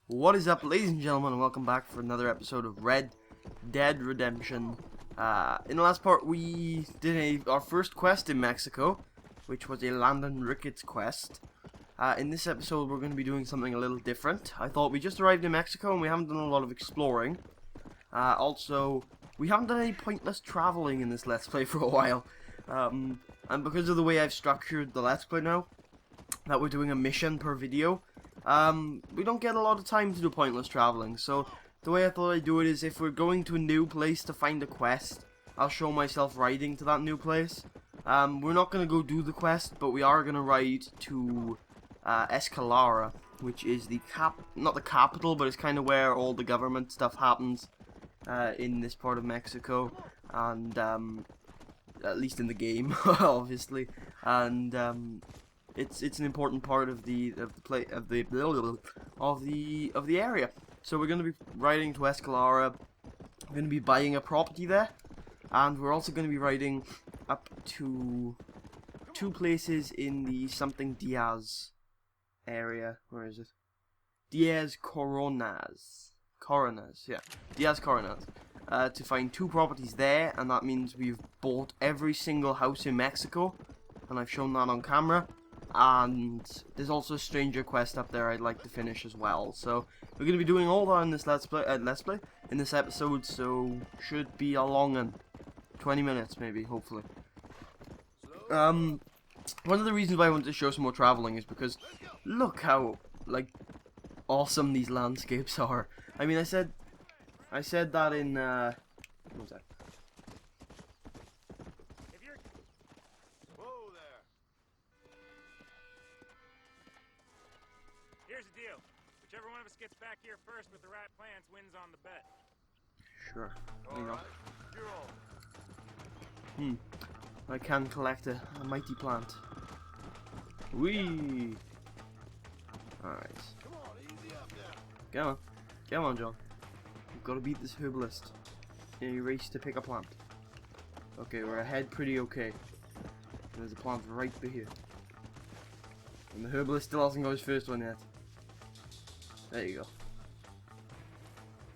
What is up, ladies and gentlemen, and welcome back for another episode of Red Dead Redemption. In the last part, we did our first quest in Mexico, which was a Landon Ricketts quest. In this episode, we're going to be doing something a little different. I thought we just arrived in Mexico and we haven't done a lot of exploring. Also, we haven't done any pointless traveling in this Let's Play for a while. And because of the way I've structured the Let's Play now, that we're doing a mission per video, we don't get a lot of time to do pointless traveling. So the way I thought I'd do it is, if we're going to a new place to find a quest, I'll show myself riding to that new place. We're not going to go do the quest, but we are going to ride to Escalara, which is not the capital, but it's kind of where all the government stuff happens in this part of Mexico, and at least in the game, obviously. And it's an important part of the area. So we're going to be riding to Escalara. We're going to be buying a property there, and we're also going to be riding up to two places in the something Diaz area. Where is it? Diaz Coronas, yeah, Diaz Coronas. To find two properties there, and that means we've bought every single house in Mexico, and I've shown that on camera. And there's also a stranger quest up there I'd like to finish as well. So we're going to be doing all that in this let's play in this episode, so should be a long one, 20 minutes maybe, hopefully. One of the reasons why I wanted to show some more traveling is because look how awesome these landscapes are. I mean, I said that in what was that? Here's the deal. Whichever one of us gets back here first with the right plans wins on the bet. Sure. There you go. I can collect a mighty plant. Whee! Alright. Come on, John. We've got to beat this herbalist in a race to pick a plant. Okay, we're ahead pretty okay. There's a plant right here. And the herbalist still hasn't got his first one yet. There you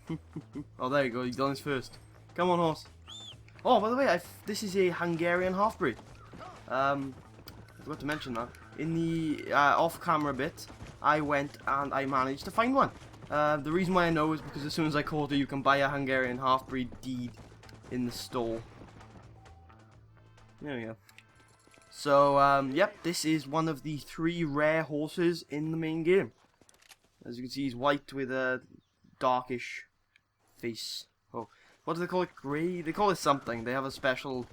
go. Oh, there you go. He's done his first. Come on, horse. Oh, by the way, this is a Hungarian half-breed. I forgot to mention that. In the off-camera bit, I went and I managed to find one. The reason why I know is because as soon as I called her, you can buy a Hungarian half-breed deed in the store. There we go. So, yep, this is one of the 3 rare horses in the main game. As you can see, he's white with a darkish face. Oh, what do they call it? Grey? They call it something. They have a special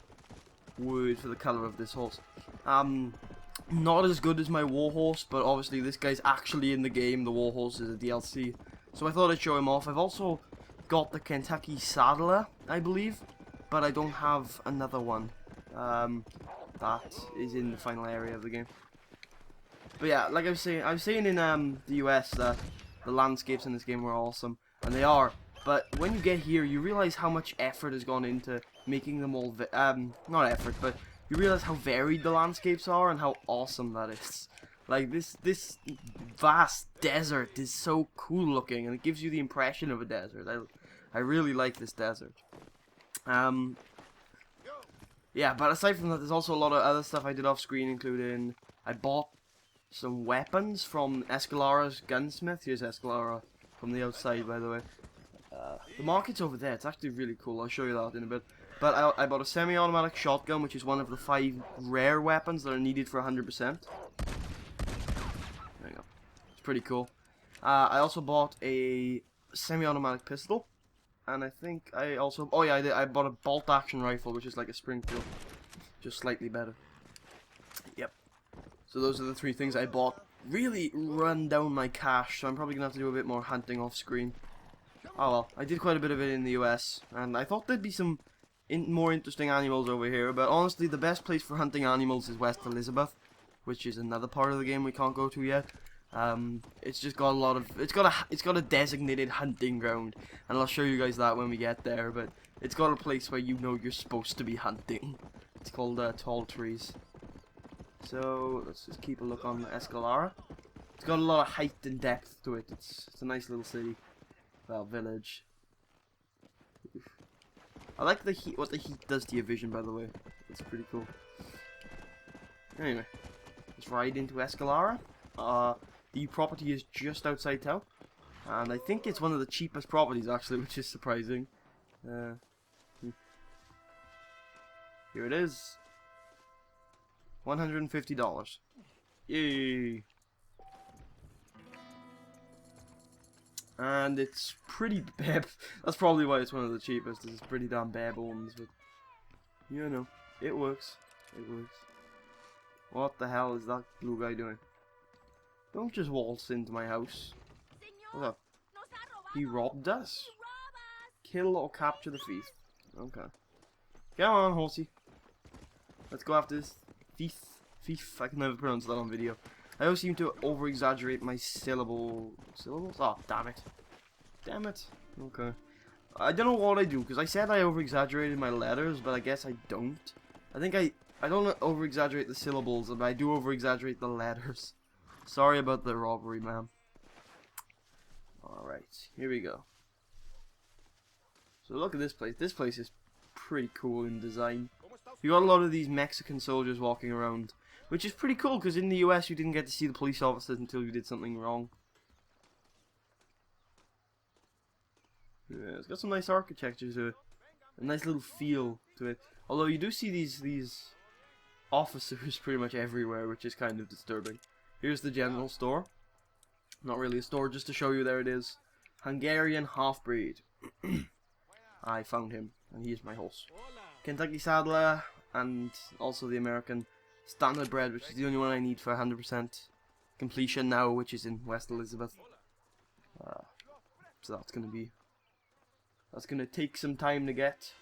word for the colour of this horse. Not as good as my warhorse, but obviously this guy's actually in the game. The warhorse is a DLC. So I thought I'd show him off. I've also got the Kentucky Saddler, I believe, but I don't have another one. That is in the final area of the game. But yeah, like I was saying in the US that the landscapes in this game were awesome, and they are. But when you get here, you realize how much effort has gone into making them all. Not effort, but you realize how varied the landscapes are and how awesome that is. Like this vast desert is so cool looking, and it gives you the impression of a desert. I really like this desert. Yeah, but aside from that, there's also a lot of other stuff I did off screen, including I bought some weapons from Escalara's gunsmith. Here's Escalara from the outside, by the way. The market's over there. It's actually really cool. I'll show you that in a bit. But I bought a semi-automatic shotgun, which is one of the 5 rare weapons that are needed for 100%. There you go. It's pretty cool. I also bought a semi-automatic pistol. And I think I also... Oh yeah, I bought a bolt-action rifle, which is like a Springfield. Just slightly better. Yep. So those are the 3 things I bought. Really run down my cash, so I'm probably going to have to do a bit more hunting off screen. Oh well, I did quite a bit of it in the US, and I thought there'd be some more interesting animals over here, but honestly the best place for hunting animals is West Elizabeth, which is another part of the game we can't go to yet. It's just got a lot of... It's got a designated hunting ground, and I'll show you guys that when we get there, but it's got a place where you know you're supposed to be hunting. It's called Tall Trees. So let's just keep a look on Escalara. It's got a lot of height and depth to it. It's a nice little city. Well, village. I like the heat. What the heat does to your vision, by the way. It's pretty cool. Anyway, let's ride into Escalara. The property is just outside town, and I think it's one of the cheapest properties actually, which is surprising. Here it is. $150. Yay! And it's pretty bare. That's probably why it's one of the cheapest. It's pretty damn bare bones, but you know, it works. It works. What the hell is that blue guy doing? Don't just waltz into my house. What's up? He robbed us. Kill or capture the thief. Okay. Come on, horsey. Let's go after this thief. Thief. I can never pronounce that on video. I always seem to over-exaggerate my syllables. Oh, damn it. Damn it. Okay. I don't know what I do, because I said I over-exaggerated my letters, but I guess I don't. I think I don't over-exaggerate the syllables, but I do over-exaggerate the letters. Sorry about the robbery, ma'am. Alright, here we go. So look at this place. This place is pretty cool in design. You got a lot of these Mexican soldiers walking around, which is pretty cool because in the US you didn't get to see the police officers until you did something wrong. Yeah, it's got some nice architecture to it, a nice little feel to it. Although you do see these officers pretty much everywhere, which is kind of disturbing. Here's the general store. Not really a store, just to show you there it is. Hungarian half-breed. I found him, and he is my horse. Kentucky Saddler, and also the American Standard Bred, which is the only one I need for 100% completion now, which is in West Elizabeth. So that's gonna take some time to get,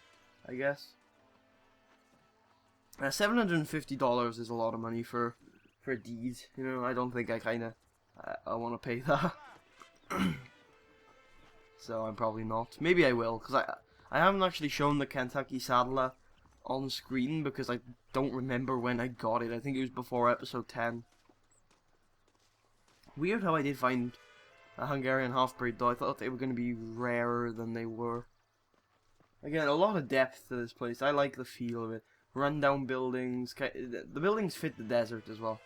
I guess. $750 is a lot of money for a deed. You know, I don't think I want to pay that. So I'm probably not. Maybe I will, because I haven't actually shown the Kentucky Saddler on screen because I don't remember when I got it. I think it was before episode 10. Weird how I did find a Hungarian half-breed though. I thought they were going to be rarer than they were. Again, a lot of depth to this place. I like the feel of it. Rundown buildings. The buildings fit the desert as well.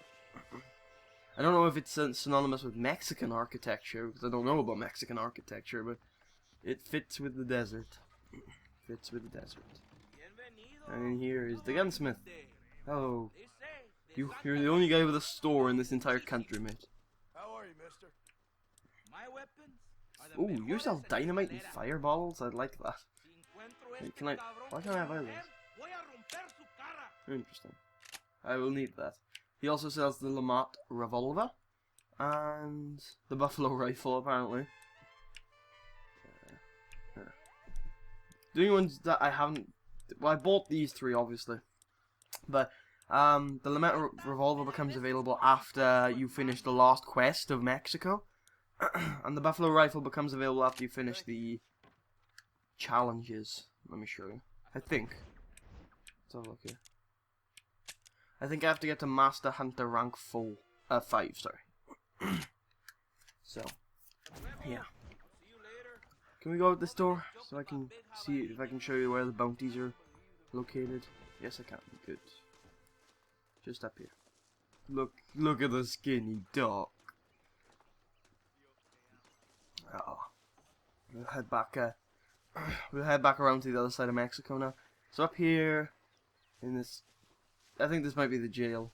I don't know if it's synonymous with Mexican architecture, because I don't know about Mexican architecture, but it fits with the desert. Fits with the desert. And here is the gunsmith. Oh, you're the only guy with a store in this entire country, mate. How are you, mister? My weapons are the Ooh, you sell dynamite and fireballs? I'd like that. Wait, why can't I buy this? Interesting. I will need that. He also sells the Lamont revolver and the buffalo rifle, apparently. The only ones that I haven't... Well, I bought these three, obviously. But the Lamont revolver becomes available after you finish the last quest of Mexico. And the buffalo rifle becomes available after you finish the challenges. Let me show you. I think. Let's have a look here. I think I have to get to Master Hunter rank 5, sorry. So, yeah. Can we go out this door so I can see if I can show you where the bounties are located? Yes, I can. Good. Just up here. Look at the skinny dog. Oh. We'll head back. We'll head back around to the other side of Mexico now. So up here, in this, I think this might be the jail.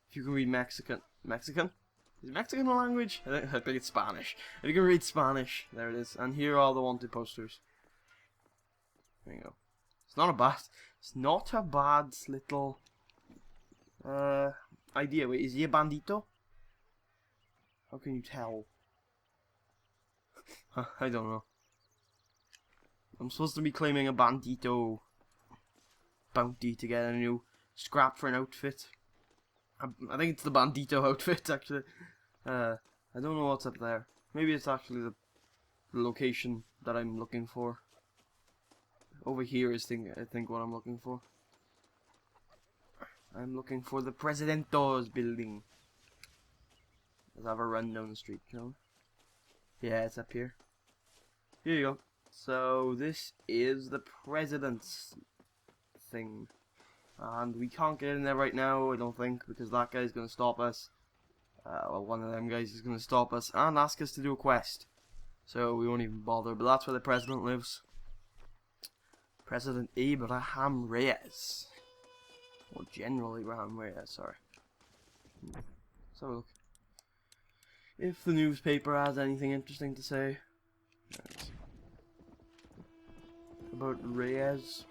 If you can read Mexican. Is Mexican a language? I think it's Spanish. If you can read Spanish, there it is. And here are all the wanted posters. There you go. It's not a bad little idea. Wait, is he a bandito? How can you tell? I don't know. I'm supposed to be claiming a bandito bounty to get a new scrap for an outfit. I think it's the bandito outfit, actually. I don't know what's up there. Maybe it's actually the location that I'm looking for. Over here is I think what I'm looking for. I'm looking for the Presidento's building. Let's have a run down the street, you know? Yeah, it's up here. Here you go. So this is the president's thing. And we can't get in there right now, I don't think, because that guy's going to stop us. Well, one of them guys is going to stop us and ask us to do a quest. So we won't even bother, but that's where the president lives. President Abraham Reyes. Or General Abraham Reyes, sorry. Let's have a look. If the newspaper has anything interesting to say. Right. About Reyes.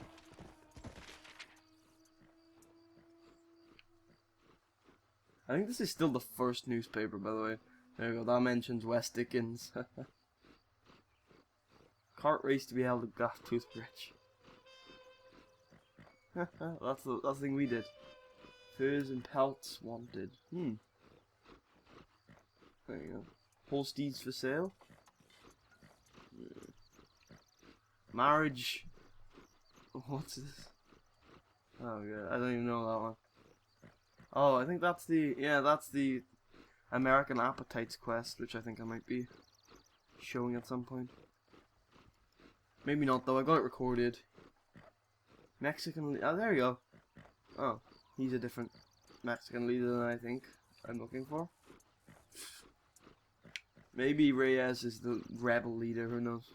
I think this is still the first newspaper, by the way. There you go, that mentions West Dickens. Cart race to be held at Gaff Toothbridge. That's the thing we did. Furs and pelts wanted. There you go. Holsteins for sale. Marriage. What's this? Oh god, I don't even know that one. Oh, I think that's the American Appetites quest, which I think I might be showing at some point. Maybe not though, I got it recorded. Mexican, oh there you go. Oh, he's a different Mexican leader than I think I'm looking for. Maybe Reyes is the rebel leader, who knows.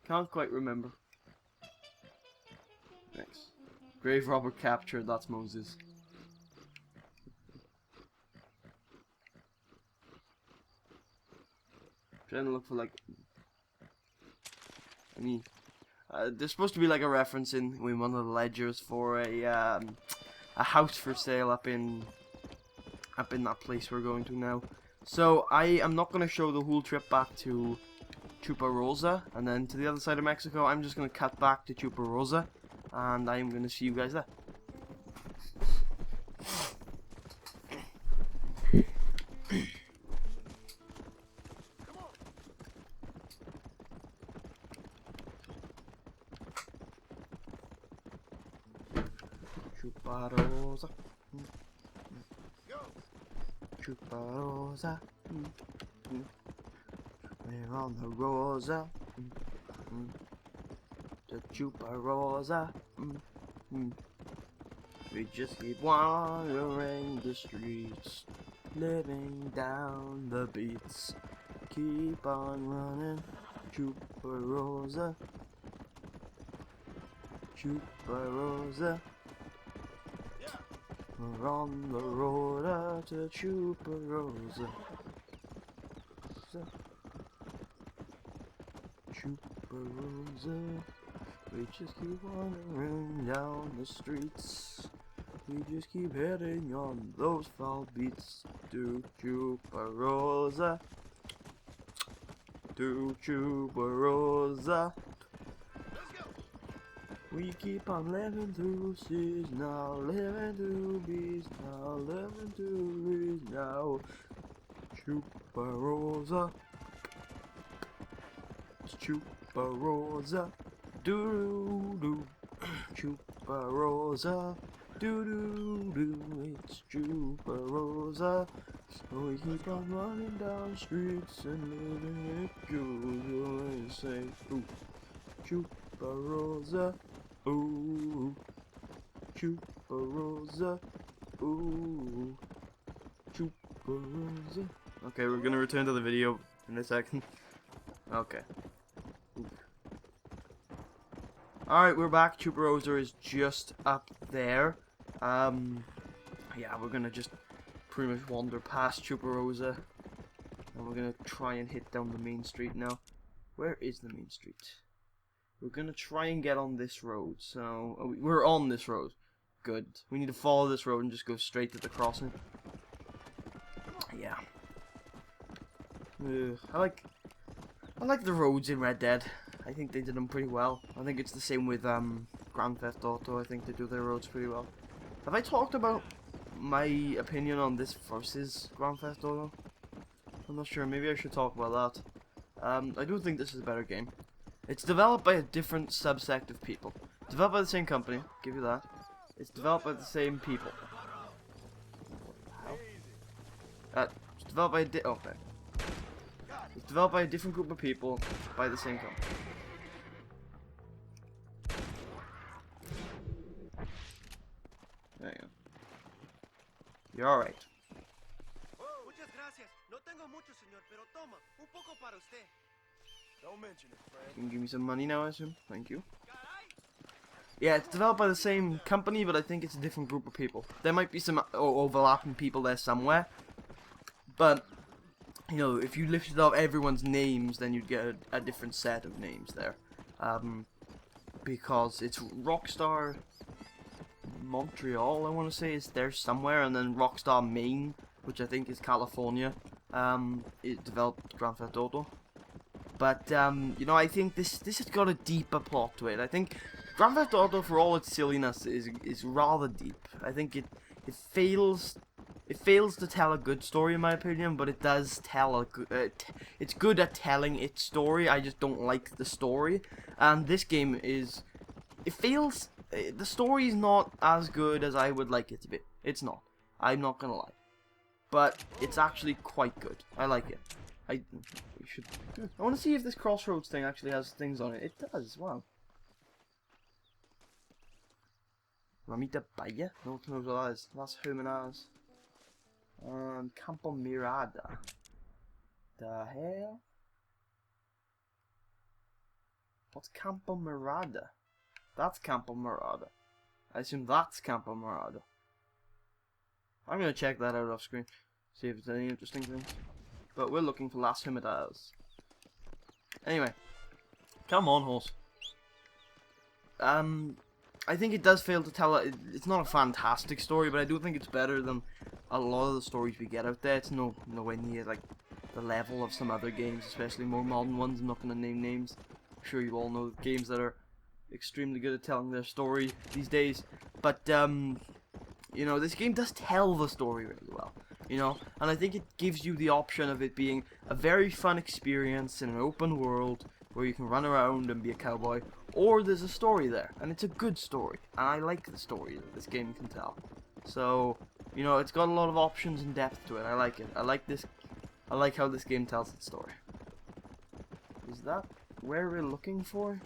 Can't quite remember. Next. Grave robber captured, that's Moses. Trying to look for like there's supposed to be like a reference in one of the ledgers for a house for sale up in that place we're going to now. So I am not going to show the whole trip back to Chuparosa and then to the other side of Mexico. I'm just going to cut back to Chuparosa and I'm going to see you guys there. Chuparosa. Chuparosa. We're on the Rosa. The Chuparosa. We just keep wandering the streets, living down the beats. Keep on running, Chuparosa. Chuparosa. We're on the road to Chuparosa. Chuparosa. We just keep wandering down the streets. We just keep heading on those foul beats to Chuparosa. To Chuparosa. We keep on living through seas now, living through bees now, living through bees now. Chuparosa. It's Chuparosa. Doo-doo-doo. Chuparosa. Doo-doo-doo. It's Chuparosa. So we keep on running down streets and living it good. And say, ooh, Chuparosa. Ooh, Chuparosa. Ooh, Chuparosa. Okay, we're gonna return to the video in a second. Okay. Alright, we're back. Chuparosa is just up there. Yeah, we're gonna just pretty much wander past Chuparosa. And we're gonna try and hit down the main street now. Where is the main street? We're gonna try and get on this road, so we're on this road. Good. We need to follow this road and just go straight to the crossing. Yeah. I like the roads in Red Dead. I think they did them pretty well. I think it's the same with Grand Theft Auto. I think they do their roads pretty well. Have I talked about my opinion on this versus Grand Theft Auto? I'm not sure. Maybe I should talk about that. I do think this is a better game. It's developed by a different subsect of people. Developed by the same company, give you that. It's developed by the same people. developed by okay. It's developed by a different group of people by the same company. There you go. You're alright. Muchas gracias. No tengo mucho, señor, pero toma, un poco para usted. Don't mention it, Frank. You can give me some money now, I assume. Thank you. Yeah, it's developed by the same company, but I think it's a different group of people. There might be some overlapping people there somewhere, but you know, if you lifted up everyone's names, then you'd get a different set of names there. Because it's Rockstar Montreal, I want to say, is there somewhere, and then Rockstar Maine, which I think is California. It developed Grand Theft Auto. But you know, I think this has got a deeper plot to it. I think Grand Theft Auto, for all its silliness, is rather deep. I think it fails to tell a good story, in my opinion, but it does tell a good. It's good at telling its story. I just don't like the story, and this game is. It feels. The story is not as good as I would like it to be. It's not. I'm not gonna lie, but it's actually quite good. I like it. I want to see if this crossroads thing actually has things on it. It does. Wow. Ramita Baya? No one knows what that is. That's Humanaz. Campo Mirada. The hell? What's Campo Mirada? That's Campo Mirada. I assume that's Campo Mirada. I'm gonna check that out off screen. See if there's any interesting things. But we're looking for Las Humadas. Anyway. Come on, horse. I think it does fail to tell it's not a fantastic story, but I do think it's better than a lot of the stories we get out there. It's nowhere near like the level of some other games, especially more modern ones. I'm not gonna name names. I'm sure you all know games that are extremely good at telling their story these days. But you know, this game does tell the story really well. You know, and I think it gives you the option of it being a very fun experience in an open world where you can run around and be a cowboy, or there's a story there, and it's a good story, and I like the story that this game can tell. So, you know, it's got a lot of options and depth to it. I like it. I like how this game tells its story. Is that where we're looking for?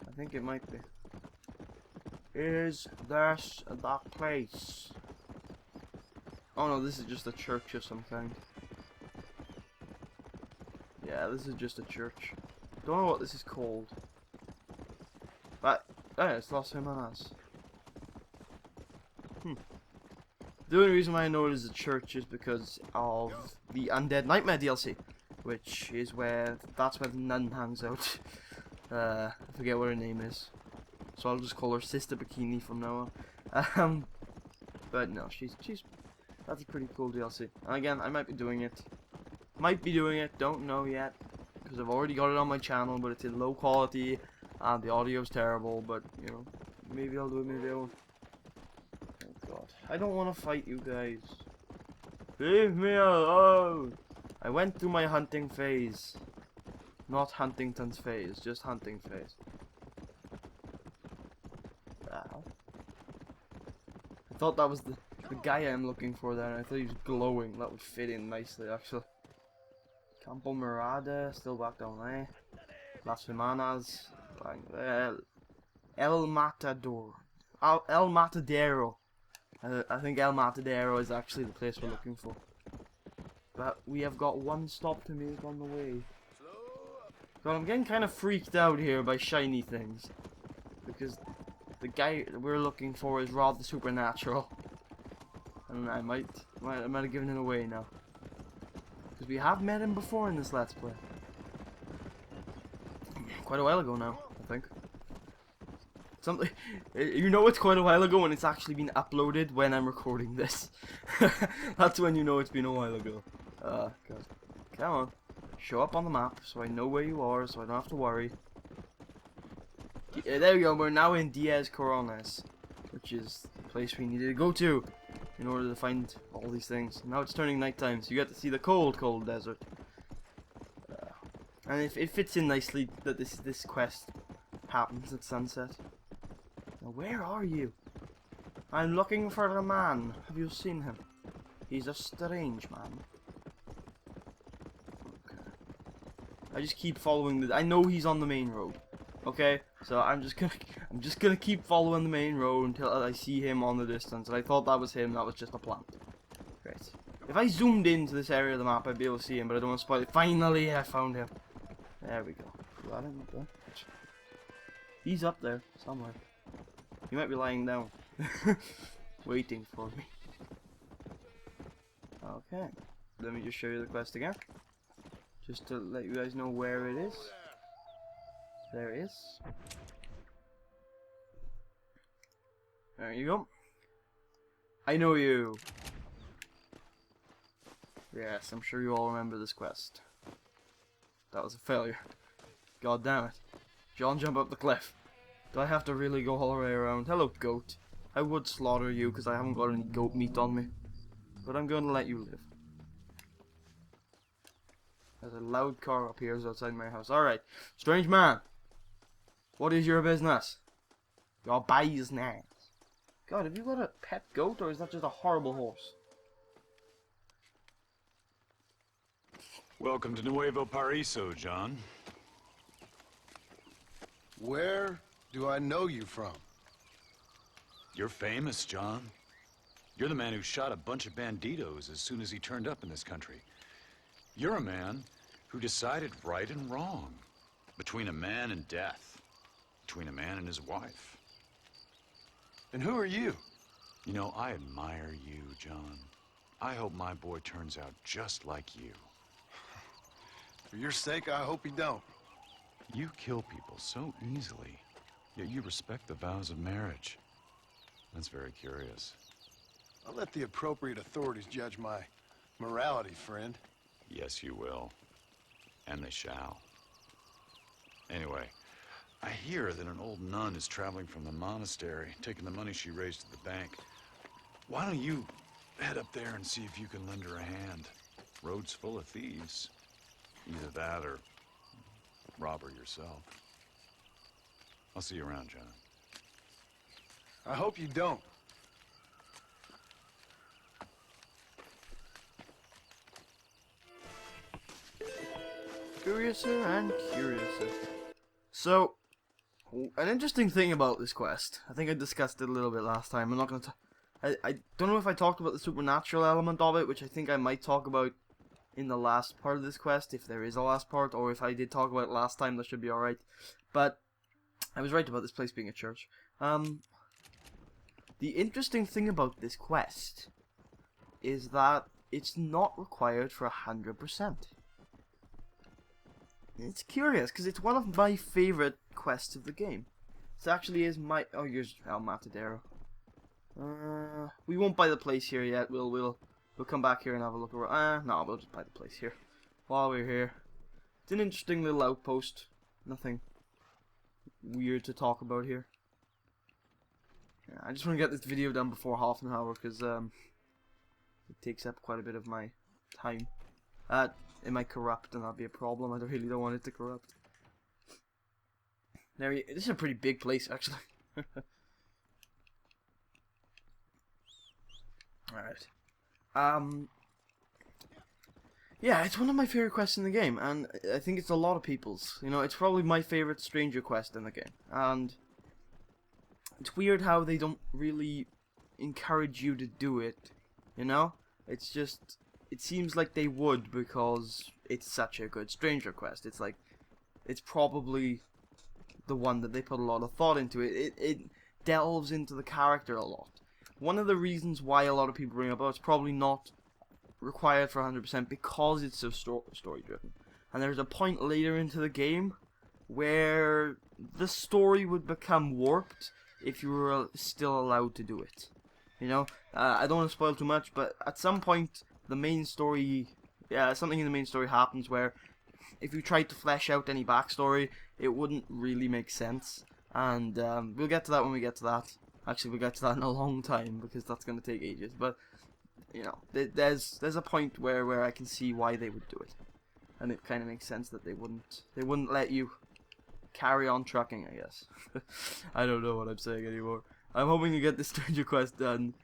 I think it might be. Is this that place? Oh no, this is just a church of some kind. Yeah, this is just a church. Don't know what this is called. But, yeah, it's Las Hermanas. The only reason why I know it is a church is because of the Undead Nightmare DLC, which is that's where the nun hangs out. I forget what her name is, so I'll just call her Sister Bikini from now on. But no, that's a pretty cool DLC. And again, I might be doing it. Don't know yet, because I've already got it on my channel, but it's in low quality, and the audio's terrible, but, you know, maybe I'll do it, maybe I won't. Oh god. I don't want to fight you guys. Leave me alone! I went through my hunting phase. Not Huntington's phase, just hunting phase. Ow. I thought that was the guy I'm looking for there, and I thought he was glowing. That would fit in nicely, actually. Campo Mirada, still back down there. Las Hermanas, back there. El Matador. El Matadero. I think El Matadero is actually the place we're looking for. But we have got one stop to make on the way. God, I'm getting kind of freaked out here by shiny things. Because the guy we're looking for is rather supernatural. And I might have given it away now. Because we have met him before in this Let's Play. Quite a while ago now, I think. You know it's quite a while ago when it's actually been uploaded when I'm recording this. That's when you know it's been a while ago. God. Come on. Show up on the map so I know where you are, so I don't have to worry. There we go, we're now in Diaz Coronas, which is the place we needed to go to in order to find all these things. Now it's turning nighttime, so you get to see the cold, cold desert. And it fits in nicely that this quest happens at sunset. Now where are you? I'm looking for a man. Have you seen him? He's a strange man. I just keep following the. I know he's on the main road. Okay, so I'm just gonna keep following the main road until I see him on the distance. And I thought that was him. That was just a plant. Great. If I zoomed into this area of the map, I'd be able to see him, but I don't want to spoil it. Finally, I found him. There we go. Got him up there. He's up there somewhere. He might be lying down, waiting for me. Okay. Let me just show you the quest again, just to let you guys know where it is. There it is. There you go. I know you. Yes, I'm sure you all remember this quest. That was a failure. God damn it. John, jump up the cliff. Do I have to really go all the way around? Hello, goat. I would slaughter you because I haven't got any goat meat on me. But I'm going to let you live. There's a loud car up here outside my house. Alright. Strange man. What is your business? Your business. God, have you got a pet goat or is that just a horrible horse? Welcome to Nuevo Paraiso, John. Where do I know you from? You're famous, John. You're the man who shot a bunch of banditos as soon as he turned up in this country. You're a man who decided right and wrong, between a man and death, between a man and his wife. And who are you? You know, I admire you, John. I hope my boy turns out just like you. For your sake, I hope you don't. You kill people so easily, yet you respect the vows of marriage. That's very curious. I'll let the appropriate authorities judge my morality, friend. Yes, you will. And they shall. Anyway, I hear that an old nun is traveling from the monastery, taking the money she raised to the bank. Why don't you head up there and see if you can lend her a hand? Road's full of thieves. Either that or rob her yourself. I'll see you around, John. I hope you don't. Curiouser and curiouser. So, an interesting thing about this quest, I think I discussed it a little bit last time. I'm not going to. I don't know if I talked about the supernatural element of it, which I think I might talk about in the last part of this quest, if there is a last part, or if I did talk about it last time, that should be alright. But I was right about this place being a church. The interesting thing about this quest is that it's not required for 100%. It's curious, because it's one of my favourite quests of the game. It actually is my... Oh, here's El Matadero. We won't buy the place here yet. We'll come back here and have a look around. No, we'll just buy the place here while we're here. It's an interesting little outpost. Nothing weird to talk about here. Yeah, I just want to get this video done before half an hour because it takes up quite a bit of my time. It might corrupt and that'd be a problem. I really don't want it to corrupt. This is a pretty big place actually. Alright. Yeah, it's one of my favorite quests in the game, and I think it's a lot of people's. You know, it's probably my favorite stranger quest in the game, and it's weird how they don't really encourage you to do it. You know, it's just, it seems like they would because it's such a good stranger quest. It's like, it's probably the one that they put a lot of thought into. It delves into the character a lot. One of the reasons why a lot of people bring up, oh, it's probably not required for 100% because it's so story driven. And there's a point later into the game where the story would become warped if you were still allowed to do it. You know, I don't want to spoil too much, but at some point the main story, something in the main story happens where if you tried to flesh out any backstory, it wouldn't really make sense. And we'll get to that when we get to that. Actually, we'll get to that in a long time because that's going to take ages. But you know, there's a point where I can see why they would do it, and it kind of makes sense that they wouldn't let you carry on trucking, I guess. I don't know what I'm saying anymore. I'm hoping to get this stranger quest done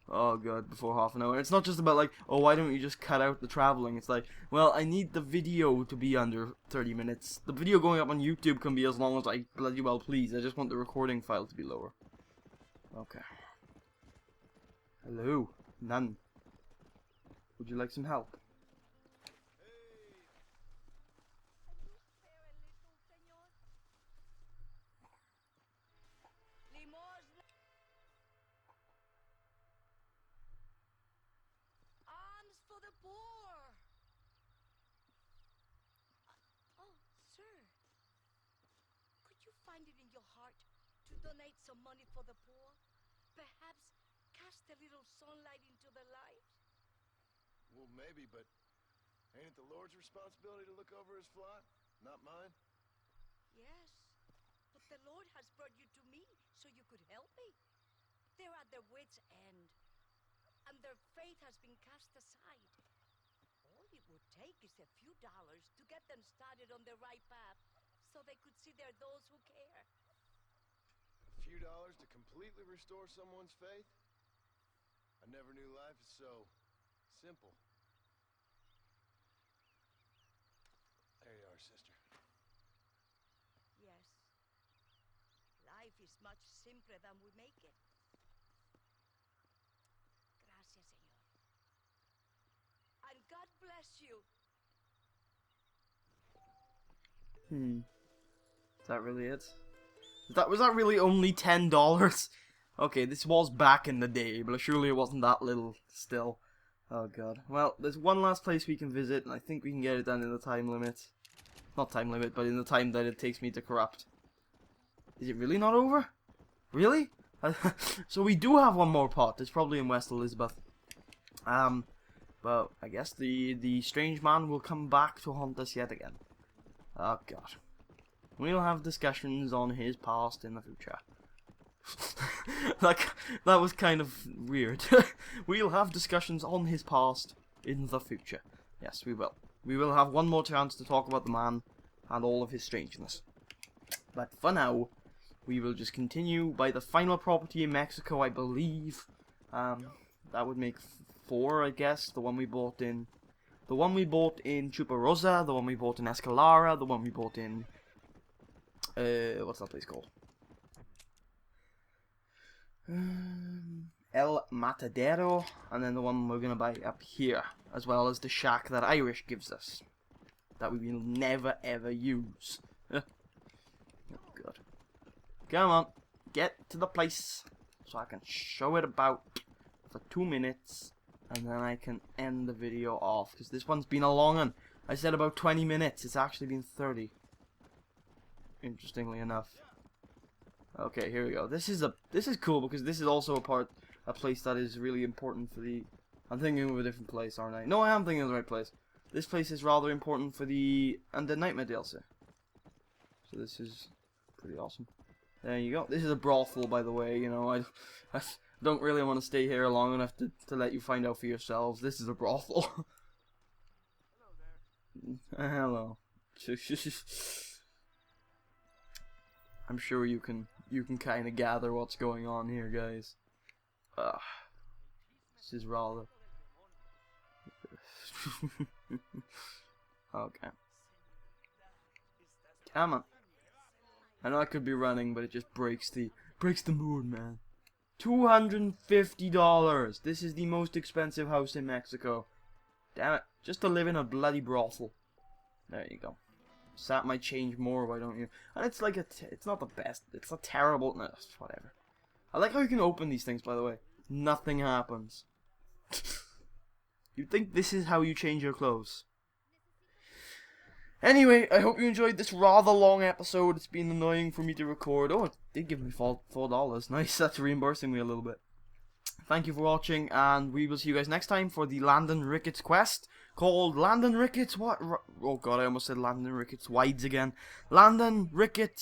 Oh god, before half an hour. It's not just about like, oh, why don't you just cut out the traveling? It's like, well, I need the video to be under 30 minutes. The video going up on YouTube can be as long as I bloody well please. I just want the recording file to be lower. Okay. Hello, none. Would you like some help? Alms for the poor. Oh, sir. Could you find it in your heart to donate some money for the poor? Perhaps cast a little sunlight into their lives? Well, maybe, but ain't it the Lord's responsibility to look over his flock? Not mine? Yes, but the Lord has brought you to me so you could help me. They're at their wits' end, and their faith has been cast aside. All it would take is a few dollars to get them started on the right path, so they could see they're those who care. A few dollars to completely restore someone's faith? I never knew life is so simple. There you are, sister. Yes. Life is much simpler than we make it. Gracias, Señor. And God bless you. Is that really it? Was that really only $10? Okay, this was back in the day, but surely it wasn't that little still. Oh god. Well, there's one last place we can visit, and I think we can get it done in the time limit. Not time limit, but in the time that it takes me to corrupt. Is it really not over? Really? So we do have one more pot. It's probably in West Elizabeth. But I guess the strange man will come back to haunt us yet again. Oh god. We'll have discussions on his past in the future. that was kind of weird. We'll have discussions on his past in the future. Yes, we will. We will have one more chance to talk about the man and all of his strangeness. But for now, we will just continue by the final property in Mexico, I believe. That would make 4, I guess. The one we bought in Chuparosa, the one we bought in Escalara, the one we bought in what's that place called? El Matadero, and then the one we're gonna buy up here, as well as the shack that Irish gives us, that we will never ever use. Oh god. Come on, get to the place, so I can show it about for 2 minutes, and then I can end the video off, because this one's been a long one. I said about 20 minutes, it's actually been 30. Interestingly enough. Okay, here we go. This is cool because this is also a place that is really important for the. I'm thinking of a different place, aren't I? No, I am thinking of the right place. This place is rather important for the Nightmare DLC. So this is pretty awesome. There you go. This is a brothel, by the way. You know, I don't really want to stay here long enough to let you find out for yourselves. This is a brothel. Hello. I'm sure you can kind of gather what's going on here, guys. This is rather. Okay. Come on. I know I could be running, but it just breaks the mood, man. $250. This is the most expensive house in Mexico. Damn it! Just to live in a bloody brothel. There you go. So that might change more, why don't you? And it's like it's not the best. It's a terrible. No, whatever. I like how you can open these things, by the way. Nothing happens. You'd think this is how you change your clothes. Anyway, I hope you enjoyed this rather long episode. It's been annoying for me to record. Oh, it did give me $4. Nice, that's reimbursing me a little bit. Thank you for watching, and we will see you guys next time for the Landon Ricketts quest called Landon Ricketts. What? Oh god, I almost said Landon Ricketts Wides again. Landon Ricketts